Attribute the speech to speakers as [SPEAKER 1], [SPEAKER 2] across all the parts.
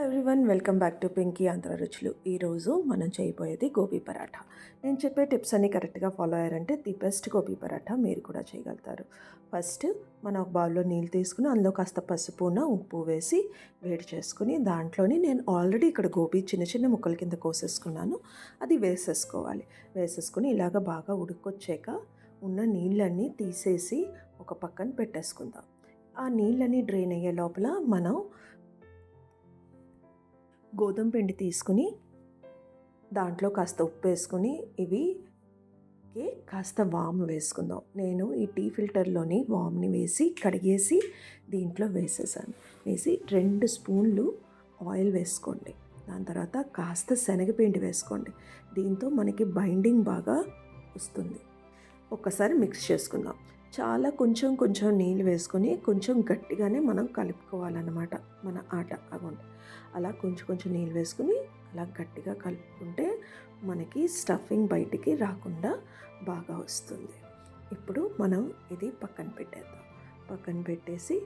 [SPEAKER 1] Everyone, welcome back to Pinky Andhra రుచులు. ఈరోజు మనం చేయబోయేది గోబీ పరాఠా. నేను చెప్పే టిప్స్ అన్నీ కరెక్ట్గా ఫాలో అయ్యారంటే ది బెస్ట్ గోబీ పరాఠా మీరు కూడా చేయగలుగుతారు. ఫస్ట్ మనం ఒక బౌల్లో నీళ్ళు తీసుకుని అందులో కాస్త పసుపున ఉప్పు వేసి వేడి చేసుకుని దాంట్లోని నేను ఆల్రెడీ ఇక్కడ గోబీ చిన్న చిన్న ముక్కల కింద కోసేసుకున్నాను. అది వేసేసుకుని ఇలాగ బాగా ఉడుకొచ్చాక ఉన్న నీళ్ళన్నీ తీసేసి ఒక పక్కన పెట్టేసుకుందాం. ఆ నీళ్ళన్నీ డ్రైన్ అయ్యే లోపల మనం గోధుమ పిండి తీసుకుని దాంట్లో కాస్త ఉప్పు వేసుకుని కాస్త వామ్ వేసుకుందాం. నేను ఈ టీ ఫిల్టర్లోని వామ్ని వేసి కడిగేసి దీంట్లో వేసి 2 స్పూన్లు ఆయిల్ వేసుకోండి. దాని తర్వాత కాస్త శనగపిండి వేసుకోండి. దీంతో మనకి బైండింగ్ బాగా వస్తుంది. ఒక్కసారి మిక్స్ చేసుకుందాం. చాలా కొంచెం నీళ్ళు వేసుకొని కొంచెం గట్టిగానే మనం కలుపుకోవాలన్నమాట. మన ఆట అవ్వండి అలా కొంచెం నీళ్ళు వేసుకుని అలా గట్టిగా కలుపుకుంటే మనకి స్టఫింగ్ బయటికి రాకుండా బాగా వస్తుంది. ఇప్పుడు మనం ఇది పక్కన పెట్టేసి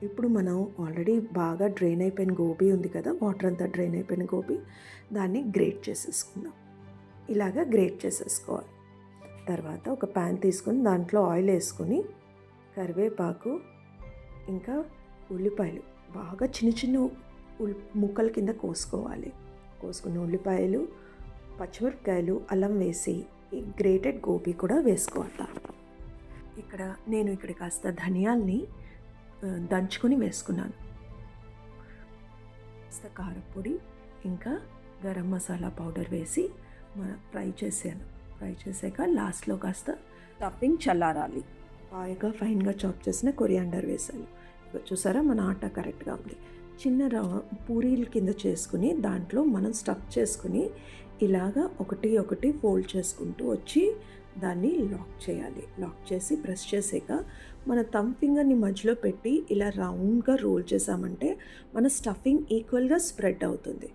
[SPEAKER 1] ఇప్పుడు మనం ఆల్రెడీ బాగా డ్రైన్ అయిపోయిన గోబీ ఉంది కదా, వాటర్ అంతా డ్రైన్ అయిపోయిన గోబీ, దాన్ని గ్రేట్ చేసేసుకుందాం. ఇలాగా గ్రేట్ చేసేసుకోవాలి. తర్వాత ఒక ప్యాన్ తీసుకొని దాంట్లో ఆయిల్ వేసుకొని కరివేపాకు ఇంకా ఉల్లిపాయలు బాగా చిన్న ముక్కల కింద కోసుకుని ఉల్లిపాయలు, పచ్చిమిరపకాయలు, అల్లం వేసి ఈ గ్రేటెడ్ గోబీ కూడా వేసుకోవాలి. ఇక్కడ కాస్త ధనియాల్ని దంచుకొని వేసుకున్నాను. కాస్త కారపొడి ఇంకా గరం మసాలా పౌడర్ వేసి ఫ్రై చేసాక లాస్ట్లో కాస్త స్టఫింగ్ చల్లారాలి. బాగా ఫైన్గా చాప్ చేసిన కొరియాండర్ వేసాను. చూసారా, మన ఆట కరెక్ట్గా ఉంది. చిన్న పూరీల కింద చేసుకుని దాంట్లో మనం స్టఫ్ చేసుకుని ఇలాగా ఒకటి ఫోల్డ్ చేసుకుంటూ వచ్చి దాన్ని లాక్ చేయాలి. లాక్ చేసి ప్రెస్ చేసాక మన థంబ్ ఫింగర్ని మధ్యలో పెట్టి ఇలా రౌండ్గా రోల్ చేసామంటే మన స్టఫింగ్ ఈక్వల్గా స్ప్రెడ్ అవుతుంది.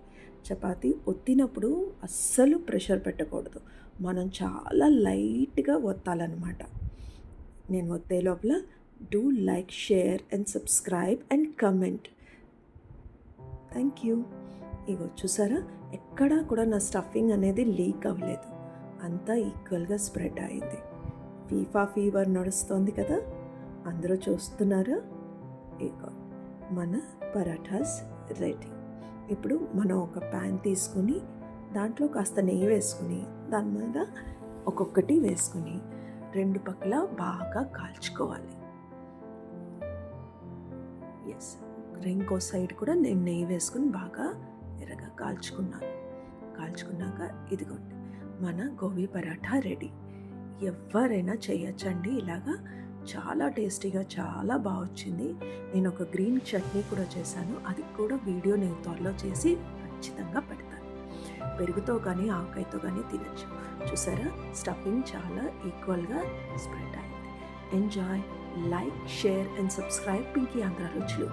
[SPEAKER 1] చపాతీ ఒత్తినప్పుడు అస్సలు ప్రెషర్ పెట్టకూడదు, మనం చాలా లైట్గా ఒత్తాలన్నమాట. నేను ఒత్తే లోపల do like, share and subscribe and comment. Thank you. చూసారా, ఎక్కడా కూడా నా స్టఫింగ్ అనేది లీక్ అవ్వలేదు, అంతా ఈక్వల్గా స్ప్రెడ్ అయింది. ఫీవర్ నడుస్తోంది కదా, అందరూ చూస్తున్నారా? మన పరాఠాస్ రెడీ. ఇప్పుడు మనం ఒక ప్యాన్ తీసుకుని దాంట్లో కాస్త నెయ్యి వేసుకుని దాని మీద ఒక్కొక్కటి వేసుకుని 2 పక్కల బాగా కాల్చుకోవాలి. ఇంకో సైడ్ కూడా నేను నెయ్యి వేసుకుని బాగా ఎర్రగా కాల్చుకున్నాక ఇదిగోండి మన గోబీ పరాఠా రెడీ. ఎవరైనా చేయొచ్చండి ఇలాగా, చాలా టేస్టీగా, చాలా బాగా వచ్చింది. నేను ఒక గ్రీన్ చట్నీ కూడా చేశాను, అది కూడా వీడియో నేను త్వరలో చేసి ఖచ్చితంగా పెడతాను. పెరుగుతో కానీ ఆవకాయతో కానీ తినచ్చు. చూసారా, స్టఫింగ్ చాలా ఈక్వల్గా స్ప్రెడ్ అయింది. Enjoy, like, share and subscribe Pinky Andhra రుచులు.